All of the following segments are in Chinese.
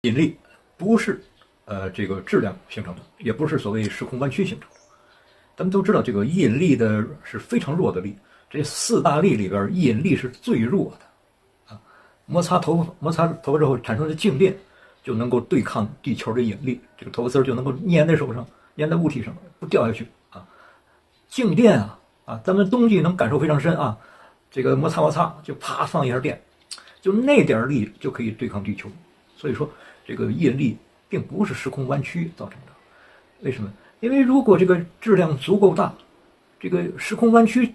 引力不是这个质量形成的，也不是所谓时空弯曲形成的。咱们都知道，这个引力的是非常弱的力，这四大力里边，引力是最弱的啊。摩擦头发之后产生的静电，就能够对抗地球的引力，这个头发丝就能够粘在手上，粘在物体上，不掉下去啊。静电咱们冬季能感受非常深啊。这个摩擦就啪放一下电，就那点力就可以对抗地球。所以说，这个引力并不是时空弯曲造成的。为什么？因为如果这个质量足够大，这个时空弯曲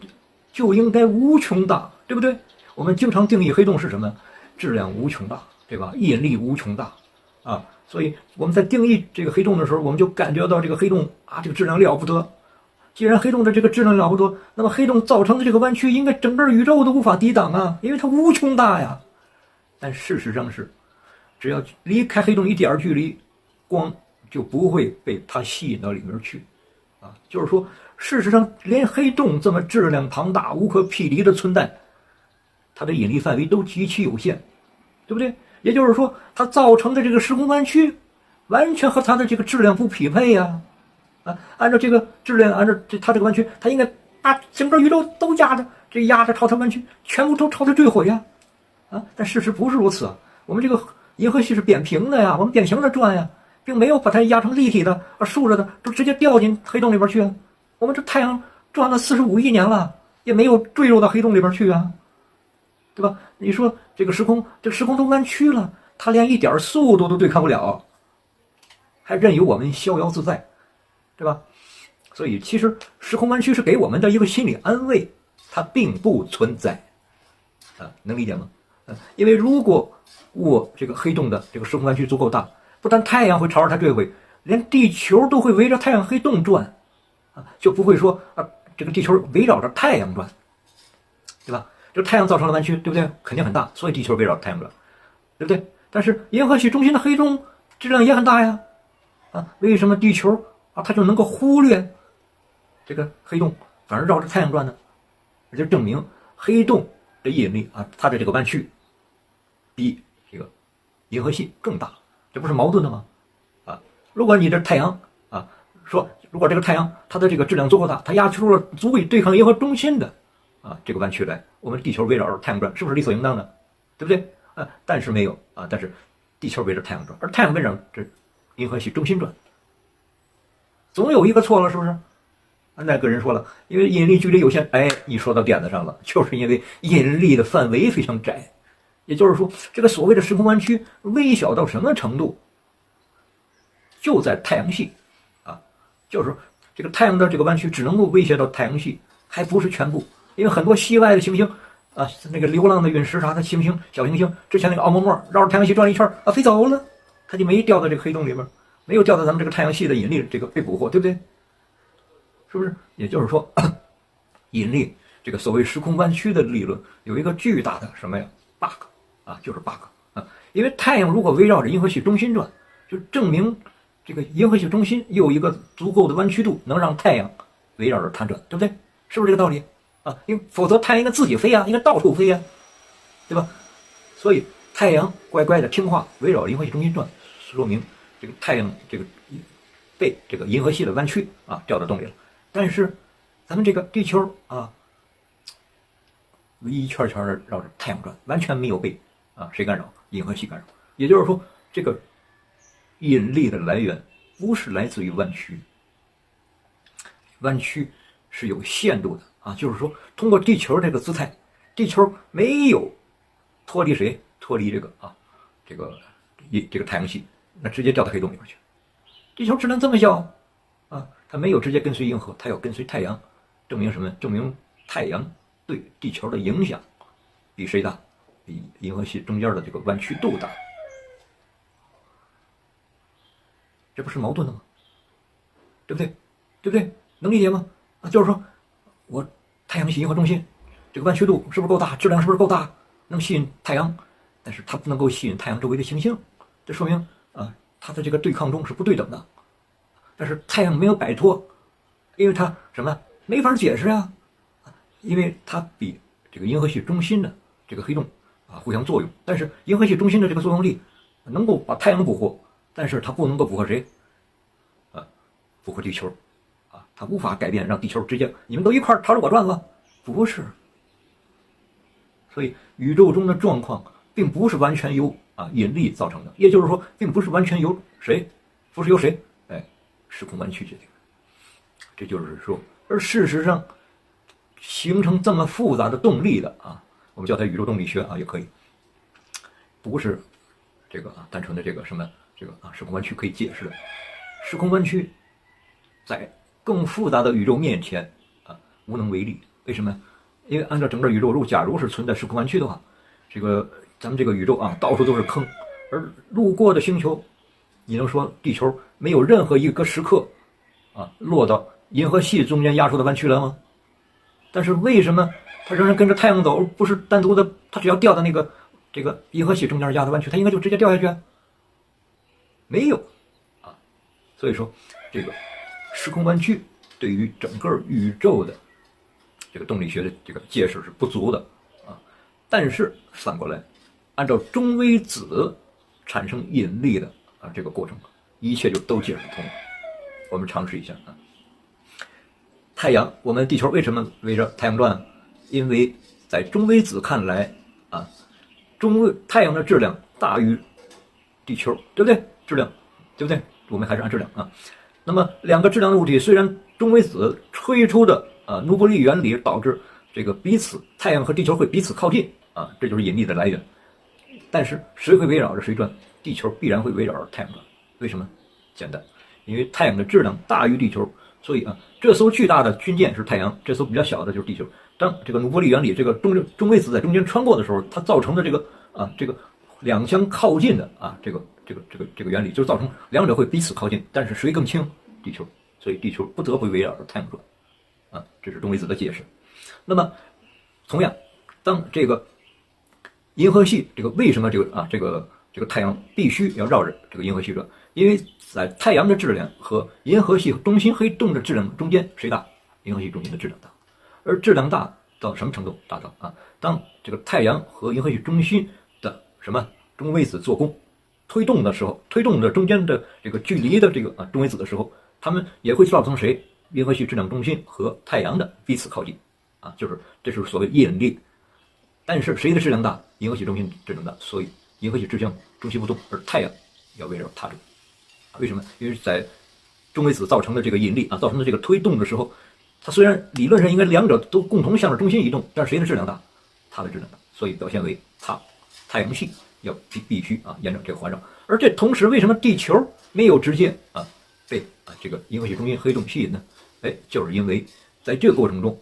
就应该无穷大，对不对？我们经常定义黑洞是什么？质量无穷大，对吧？引力无穷大啊。所以我们在定义这个黑洞的时候，我们就感觉到这个黑洞这个质量了不得。既然黑洞的这个质量了不得，那么黑洞造成的这个弯曲应该整个宇宙都无法抵挡啊，因为它无穷大呀。但事实上是，只要离开黑洞一点距离，光就不会被它吸引到里面去啊。就是说，事实上连黑洞这么质量庞大、无可匹敌的存在，它的引力范围都极其有限，对不对？也就是说，它造成的这个时空弯曲，完全和它的这个质量不匹配呀。按照这个质量，按照它这个弯曲，它应该把整个宇宙都压着朝它弯曲，全部都朝它坠毁呀！但事实不是如此啊。我们这个银河系是扁平的呀，我们扁平的转呀，并没有把它压成立体的竖着的，都直接掉进黑洞里边去啊。我们这太阳转了45亿年了，也没有坠入到黑洞里边去啊，对吧？你说这个时空都弯曲了，它连一点速度都对抗不了，还任由我们逍遥自在，对吧？所以其实时空弯曲是给我们的一个心理安慰，它并不存在能理解吗？因为如果这个黑洞的这个时空弯曲足够大，不但太阳会朝着它坠毁，连地球都会围着太阳黑洞转就不会说这个地球围绕着太阳转，对吧？这太阳造成的弯曲，对不对？肯定很大，所以地球围绕着太阳转，对不对？但是银河系中心的黑洞质量也很大呀为什么地球它就能够忽略这个黑洞，反而绕着太阳转呢？这就证明黑洞的引力它的这个弯曲比这个银河系更大，这不是矛盾的吗？如果你这太阳说如果这个太阳它的这个质量足够大，它压出了足以对抗银河中心的这个弯曲来，我们地球围绕着太阳转，是不是理所应当的？对不对？但是没有但是地球围着太阳转，而太阳围绕着银河系中心转，总有一个错了，是不是？那个人说了，因为引力距离有限。你说到点子上了，就是因为引力的范围非常窄，也就是说，这个所谓的时空弯曲微小到什么程度？就在太阳系就是说这个太阳的这个弯曲只能够威胁到太阳系，还不是全部，因为很多系外的行星那个流浪的陨石啥的行星小行星，之前那个奥莫绕着太阳系转了一圈飞走了，它就没掉到这个黑洞里面，没有掉到咱们这个太阳系的引力这个被捕获，对不对？是不是？也就是说，引力这个所谓时空弯曲的理论有一个巨大的什么呀 bug 就是 bug 因为太阳如果围绕着银河系中心转，就证明这个银河系中心有一个足够的弯曲度，能让太阳围绕着它转，对不对？是不是这个道理因为否则太阳应该自己飞应该到处飞对吧？所以太阳乖乖的听话围绕银河系中心转，说明这个太阳这个被这个银河系的弯曲掉到洞里了。但是咱们这个地球一圈圈的绕着太阳转，完全没有被谁干扰？银河系干扰。也就是说，这个引力的来源不是来自于弯曲，弯曲是有限度的就是说，通过地球这个姿态，地球没有脱离谁？脱离这个太阳系，那直接掉到黑洞里面去。地球质量这么小它没有直接跟随银河，它要跟随太阳，证明什么？证明太阳对地球的影响比谁大？比银河系中间的这个弯曲度大。这不是矛盾的吗？对不对？对不对？能理解吗？就是说我太阳系银河中心这个弯曲度是不是够大？质量是不是够大？能吸引太阳，但是它不能够吸引太阳周围的行星，这说明它的这个对抗中是不对等的。但是太阳没有摆脱，因为它什么没法解释因为它比这个银河系中心的这个黑洞互相作用，但是银河系中心的这个作用力能够把太阳捕获，但是它不能够捕获谁？捕获地球，它无法改变让地球直接你们都一块朝着我转了，不是。所以宇宙中的状况并不是完全由引力造成的，也就是说，并不是完全由谁，不是由谁，时空弯曲决定的。这就是说，而事实上，形成这么复杂的动力的我们叫它宇宙动力学也可以，不是这个单纯的这个什么时空弯曲可以解释的。时空弯曲在更复杂的宇宙面前无能为力。为什么？因为按照整个宇宙，假如是存在时空弯曲的话，咱们这个宇宙到处都是坑，而路过的星球，你能说地球没有任何一个时刻落到银河系中间压缩的弯曲了吗？但是为什么它仍然跟着太阳走，而不是单独的？它只要掉到这个银河系中间压缩弯曲，它应该就直接掉下去没有所以说这个时空弯曲对于整个宇宙的这个动力学的这个解释是不足的但是反过来，按照中微子产生引力的这个过程，一切就都解释通了。我们尝试一下太阳，我们地球为什么围着太阳转？因为在中微子看来太阳的质量大于地球，对不对？质量，对不对？我们还是按质量那么两个质量的物体，虽然中微子推出的努波利原理导致这个太阳和地球会彼此靠近这就是引力的来源。但是谁会围绕着谁转？地球必然会围绕着太阳转。为什么？简单，因为太阳的质量大于地球，所以这艘巨大的军舰是太阳，这艘比较小的就是地球。当这个努波利原理这个中微子在中间穿过的时候，它造成的这个两相靠近的这个原理，就造成两者会彼此靠近，但是谁更轻？地球，所以地球不得不围绕着太阳转这是中微子的解释。那么同样，当这个银河系为什么这个太阳必须要绕着这个银河系转？因为在太阳的质量和银河系中心黑洞的质量中间谁大？银河系中心的质量大。而质量大到什么程度？大到当这个太阳和银河系中心的中微子做功推动的时候，推动的中间的这个距离的中微子的时候，它们也会造成谁？银河系质量中心和太阳的彼此靠近这是所谓引力。但是谁的质量大？银河系中心质量大，所以银河系质量中心不动，而太阳要围绕它转。为什么？因为在中微子造成的这个引力造成的这个推动的时候，它虽然理论上应该两者都共同向着中心移动，但是谁的质量大？它的质量大，所以表现为太阳系要必须沿着这个环绕。而这同时，为什么地球没有直接被这个银河系中心黑洞吸引呢？就是因为在这个过程中，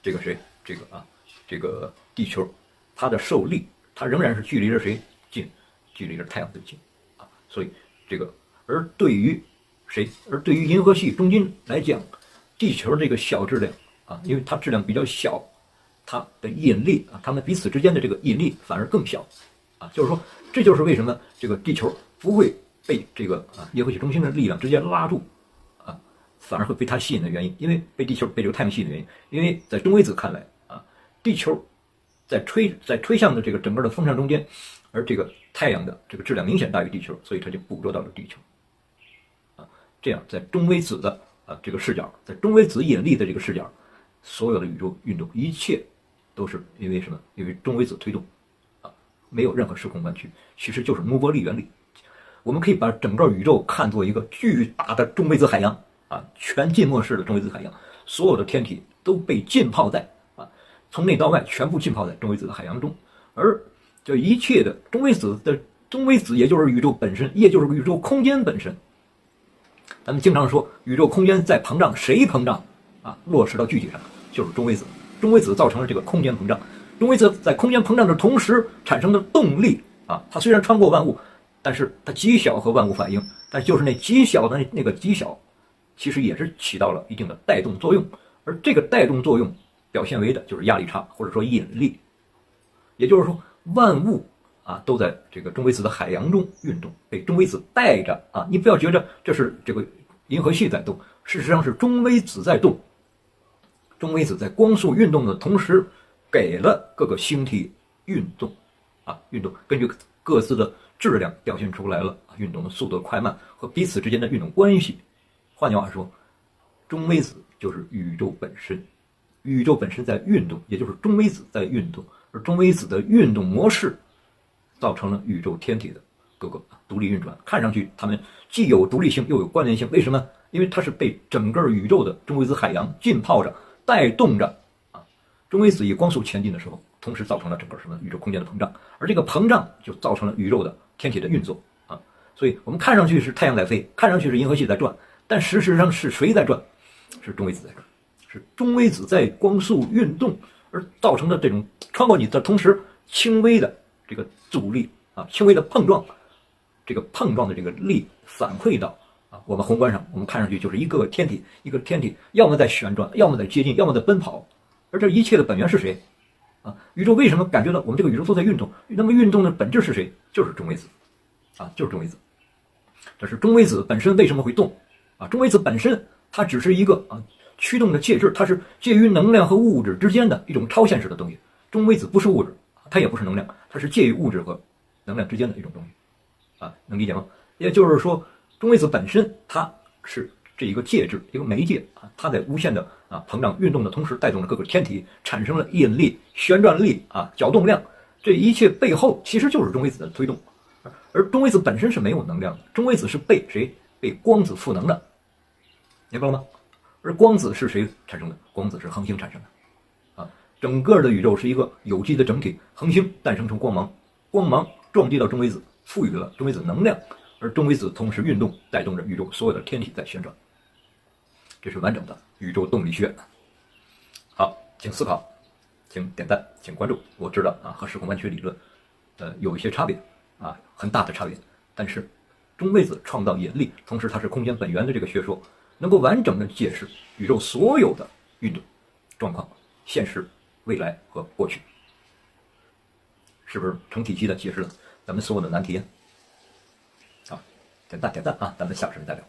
这个地球它的受力，它仍然是距离着谁近？距离着太阳最近所以而对于银河系中心来讲，地球这个小质量因为它质量比较小，它的引力它们彼此之间的这个引力反而更小就是说，这就是为什么这个地球不会被这个银河系中心的力量直接拉住反而会被它吸引的原因。因为被这个太阳吸引的原因，因为在中微子看来地球在吹向的这个整个的风向中间，而这个太阳的这个质量明显大于地球，所以它就捕捉到了地球这样在中微子的这个视角，在中微子引力的这个视角，所有的宇宙运动一切都是因为什么？因为中微子推动没有任何时空弯曲，其实就是努波利原理。我们可以把整个宇宙看作一个巨大的中微子海洋全浸没式的中微子海洋，所有的天体都被浸泡在从内到外全部浸泡在中微子的海洋中，而这一切的中微子也就是宇宙本身，也就是宇宙空间本身。咱们经常说宇宙空间在膨胀，谁膨胀落实到具体上就是中微子。中微子造成了这个空间膨胀，中微子在空间膨胀的同时产生的动力它虽然穿过万物，但是它极小和万物反应，但就是那极小的那个极小，其实也是起到了一定的带动作用，而这个带动作用表现为的就是压力差或者说引力。也就是说，万物都在这个中微子的海洋中运动，被中微子带着你不要觉得这是这个银河系在动，事实上是中微子在动。中微子在光速运动的同时，给了各个星体运动根据各自的质量表现出来了运动的速度快慢和彼此之间的运动关系。换句话说，中微子就是宇宙本身，宇宙本身在运动，也就是中微子在运动，而中微子的运动模式造成了宇宙天体的各个独立运转。看上去它们既有独立性又有关联性，为什么？因为它是被整个宇宙的中微子海洋浸泡着、带动着啊。中微子以光速前进的时候，同时造成了整个什么宇宙空间的膨胀，而这个膨胀就造成了宇宙的天体的运作啊。所以我们看上去是太阳在飞，看上去是银河系在转，但事实上是谁在转？是中微子在转，是中微子在光速运动而造成的这种穿过你的同时轻微的这个阻力啊，轻微的碰撞，这个碰撞的这个力反馈到我们宏观上，我们看上去就是一个天体，一个天体要么在旋转，要么在接近，要么在奔跑，而这一切的本源是谁？宇宙为什么感觉到我们这个宇宙都在运动？那么运动的本质是谁？就是中微子，就是中微子。这是中微子本身为什么会动？中微子本身它只是一个驱动的介质，它是介于能量和物质之间的一种超现实的东西。中微子不是物质，它也不是能量，它是介于物质和能量之间的一种东西。能理解吗？也就是说，中微子本身它是这一个介质，一个媒介它在无限的膨胀运动的同时，带动了各个天体，产生了引力、旋转力角动量，这一切背后其实就是中微子的推动。而中微子本身是没有能量的，中微子是被谁？被光子赋能的，明白了吗？而光子是谁产生的？光子是恒星产生的。整个的宇宙是一个有机的整体，恒星诞生成光芒，光芒撞击到中微子，赋予了中微子能量，而中微子同时运动，带动着宇宙所有的天体在旋转。这是完整的宇宙动力学。好，请思考，请点赞，请关注。我知道和时空弯曲理论有一些差别很大的差别，但是中微子创造引力，同时它是空间本源的这个学说，能够完整的解释宇宙所有的运动状况、现实、未来和过去，是不是成体系的解释了咱们所有的难题？好，点赞咱们下次再聊。